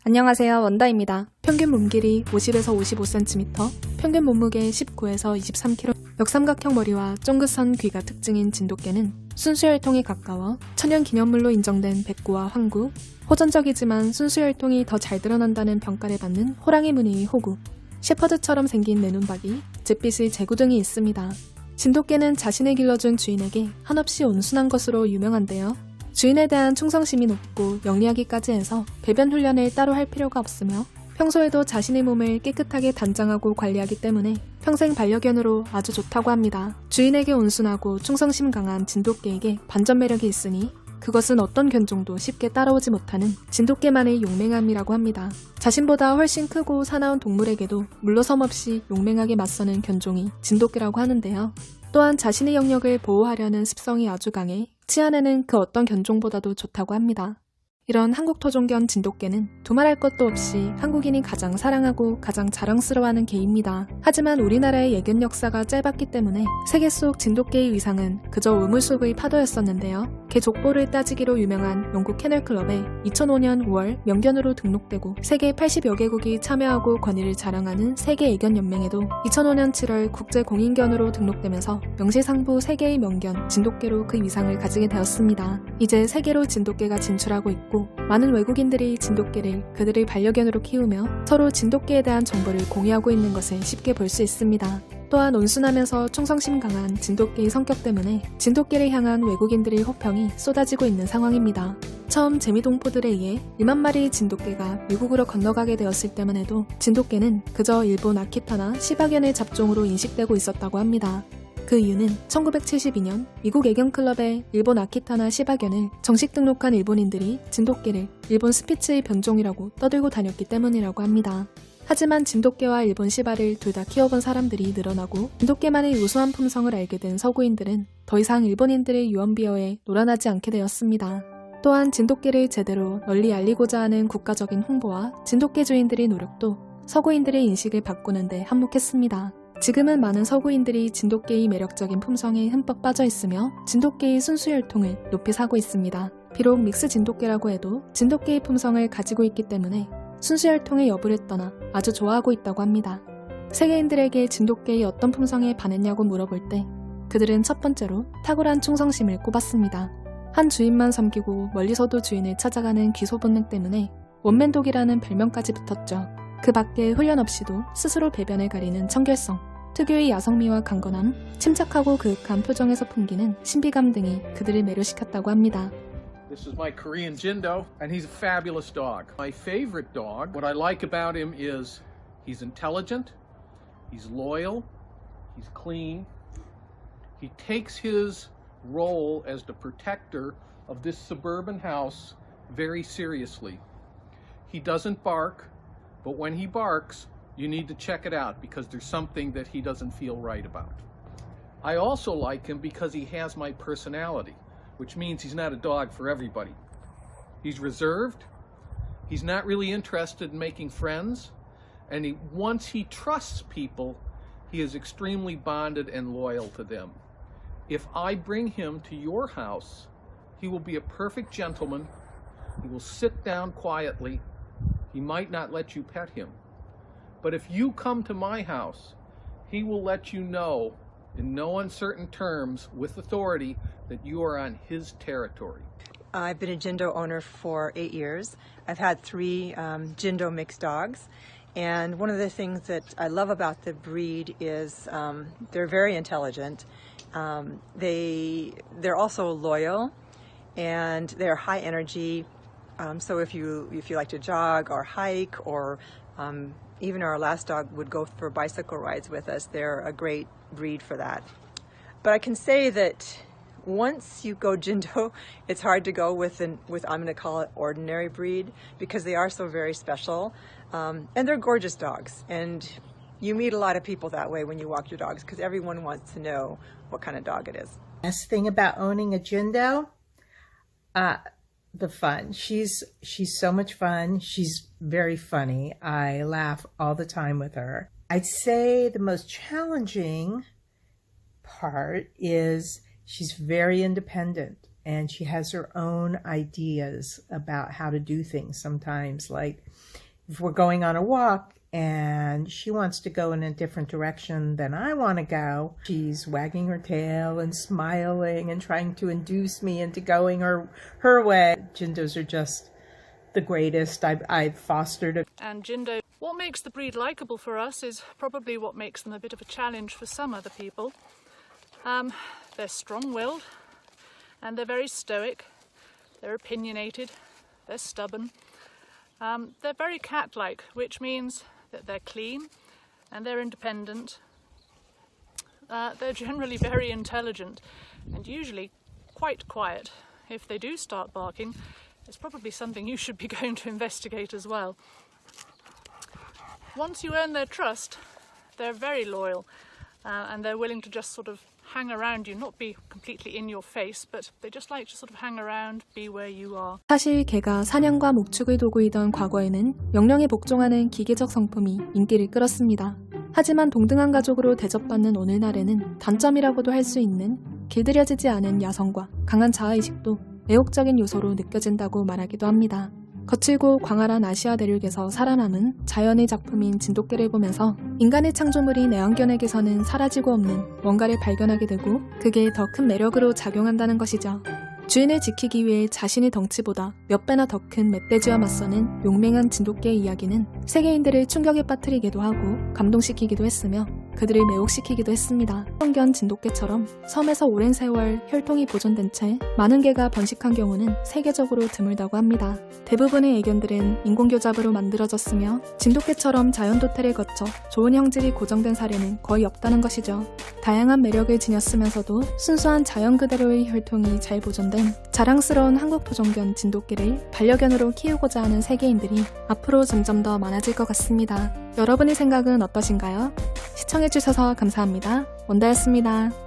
안녕하세요, 원다입니다. 평균 몸길이 50에서 55cm, 평균 몸무게 19에서 23kg, 역삼각형 머리와 쫑긋선 귀가 특징인 진돗개는 순수혈통이 가까워 천연기념물로 인정된 백구와 황구, 호전적이지만 순수혈통이 더 잘 드러난다는 평가를 받는 호랑이 무늬의 호구, 셰퍼드처럼 생긴 내눈박이, 잿빛의 제구 등이 있습니다. 진돗개는 자신을 길러준 주인에게 한없이 온순한 것으로 유명한데요. 주인에 대한 충성심이 높고 영리하기까지 해서 배변 훈련을 따로 할 필요가 없으며 평소에도 자신의 몸을 깨끗하게 단장하고 관리하기 때문에 평생 반려견으로 아주 좋다고 합니다. 주인에게 온순하고 충성심 강한 진돗개에게 반전 매력이 있으니 그것은 어떤 견종도 쉽게 따라오지 못하는 진돗개만의 용맹함이라고 합니다. 자신보다 훨씬 크고 사나운 동물에게도 물러섬 없이 용맹하게 맞서는 견종이 진돗개라고 하는데요. 또한 자신의 영역을 보호하려는 습성이 아주 강해 치안에는 그 어떤 견종보다도 좋다고 합니다. 이런 한국 토종견 진돗개는 두말할 것도 없이 한국인이 가장 사랑하고 가장 자랑스러워하는 개입니다. 하지만 우리나라의 예견 역사가 짧았기 때문에 세계 속 진돗개의 위상은 그저 우물 속의 파도였었는데요. 개 족보를 따지기로 유명한 영국 케널클럽에 2005년 5월 명견으로 등록되고 세계 80여 개국이 참여하고 권위를 자랑하는 세계예견연맹에도 2005년 7월 국제공인견으로 등록되면서 명실상부 세계의 명견 진돗개로 그 위상을 가지게 되었습니다. 이제 세계로 진돗개가 진출하고 있고 많은 외국인들이 진돗개를 그들의 반려견으로 키우며 서로 진돗개에 대한 정보를 공유하고 있는 것을 쉽게 볼 수 있습니다. 또한 온순하면서 충성심 강한 진돗개의 성격 때문에 진돗개를 향한 외국인들의 호평이 쏟아지고 있는 상황입니다. 처음 재미동포들에 의해 1만 마리의 진돗개가 미국으로 건너가게 되었을 때만 해도 진돗개는 그저 일본 아키타나 시바견의 잡종으로 인식되고 있었다고 합니다. 그 이유는 1972년 미국 애견클럽에 일본 아키타나 시바견을 정식 등록한 일본인들이 진돗개를 일본 스피츠의 변종이라고 떠들고 다녔기 때문이라고 합니다. 하지만 진돗개와 일본 시바를 둘 다 키워본 사람들이 늘어나고 진돗개만의 우수한 품성을 알게 된 서구인들은 더 이상 일본인들의 유언비어에 놀아나지 않게 되었습니다. 또한 진돗개를 제대로 널리 알리고자 하는 국가적인 홍보와 진돗개 주인들의 노력도 서구인들의 인식을 바꾸는 데 한몫했습니다. 지금은 많은 서구인들이 진돗개의 매력적인 품성에 흠뻑 빠져 있으며 진돗개의 순수혈통을 높이 사고 있습니다. 비록 믹스 진돗개라고 해도 진돗개의 품성을 가지고 있기 때문에 순수혈통의 여부를 떠나 아주 좋아하고 있다고 합니다. 세계인들에게 진돗개의 어떤 품성에 반했냐고 물어볼 때 그들은 첫 번째로 탁월한 충성심을 꼽았습니다. 한 주인만 섬기고 멀리서도 주인을 찾아가는 귀소 본능 때문에 원맨독이라는 별명까지 붙었죠. 그 밖에 훈련 없이도 스스로 배변을 가리는 청결성, 특유의 야성미와 강건함, 침착하고 그윽한 표정에서 풍기는 신비감 등이 그들을 매료시켰다고 합니다. This is my Korean Jindo, and he's a fabulous dog. My favorite dog, what I like about him is he's intelligent, he's loyal, he's clean. He takes his role as the protector of this suburban house very seriously. He doesn't bark. But when he barks, you need to check it out because there's something that he doesn't feel right about. I also like him because he has my personality, which means he's not a dog for everybody. He's reserved, he's not really interested in making friends, and once he trusts people, he is extremely bonded and loyal to them. If I bring him to your house, he will be a perfect gentleman, he will sit down quietly. He might not let you pet him. But if you come to my house, he will let you know in no uncertain terms with authority that you are on his territory. I've been a Jindo owner for 8 years. I've had 3 Jindo mixed dogs. And one of the things that I love about the breed is they're very intelligent. They're also loyal and they're high energy. So if you like to jog or hike or even our last dog would go for bicycle rides with us, they're a great breed for that. But I can say that once you go Jindo, it's hard to go with I'm going to call it ordinary breed because they are so very special. And they're gorgeous dogs. And you meet a lot of people that way when you walk your dogs because everyone wants to know what kind of dog it is. Best thing about owning a Jindo? The fun. She's so much fun. She's very funny. I laugh all the time with her. I'd say the most challenging part is she's very independent and she has her own ideas about how to do things sometimes. Like if we're going on a walk and she wants to go in a different direction than I want to go, she's wagging her tail and smiling and trying to induce me into going her way. Jindos are just the greatest. I've fostered a And Jindo, what makes the breed likeable for us is probably what makes them a bit of a challenge for some other people. They're strong-willed and they're very stoic, they're opinionated, they're stubborn. They're very cat-like, which means that they're clean and they're independent. They're generally very intelligent and usually quite quiet. If they do start barking, it's probably something you should be going to investigate as well. Once you earn their trust, they're very loyal and they're willing to just sort of hang around you, not be completely in your face, but they just like to sort of hang around, be where you are. 사실 개가 사냥과 목축의 도구이던 과거에는 명령에 복종하는 기계적 성품이 인기를 끌었습니다. 하지만 동등한 가족으로 대접받는 오늘날에는 단점이라고도 할 수 있는 길들여지지 않은 야성과 강한 자아의식도 매혹적인 요소로 느껴진다고 말하기도 합니다. 거칠고 광활한 아시아 대륙에서 살아남은 자연의 작품인 진돗개를 보면서 인간의 창조물이 애완견에게서는 사라지고 없는 뭔가를 발견하게 되고 그게 더 큰 매력으로 작용한다는 것이죠. 주인을 지키기 위해 자신의 덩치보다 몇 배나 더 큰 멧돼지와 맞서는 용맹한 진돗개의 이야기는 세계인들을 충격에 빠뜨리기도 하고 감동시키기도 했으며 그들을 매혹시키기도 했습니다. 성견 진돗개처럼 섬에서 오랜 세월 혈통이 보존된 채 많은 개가 번식한 경우는 세계적으로 드물다고 합니다. 대부분의 애견들은 인공교잡으로 만들어졌으며 진돗개처럼 자연도태를 거쳐 좋은 형질이 고정된 사례는 거의 없다는 것이죠. 다양한 매력을 지녔으면서도 순수한 자연 그대로의 혈통이 잘 보존된 자랑스러운 한국 토종견 진돗개를 반려견으로 키우고자 하는 세계인들이 앞으로 점점 더 많아질 것 같습니다. 여러분의 생각은 어떠신가요? 시청해주셔서 감사합니다. 원다였습니다.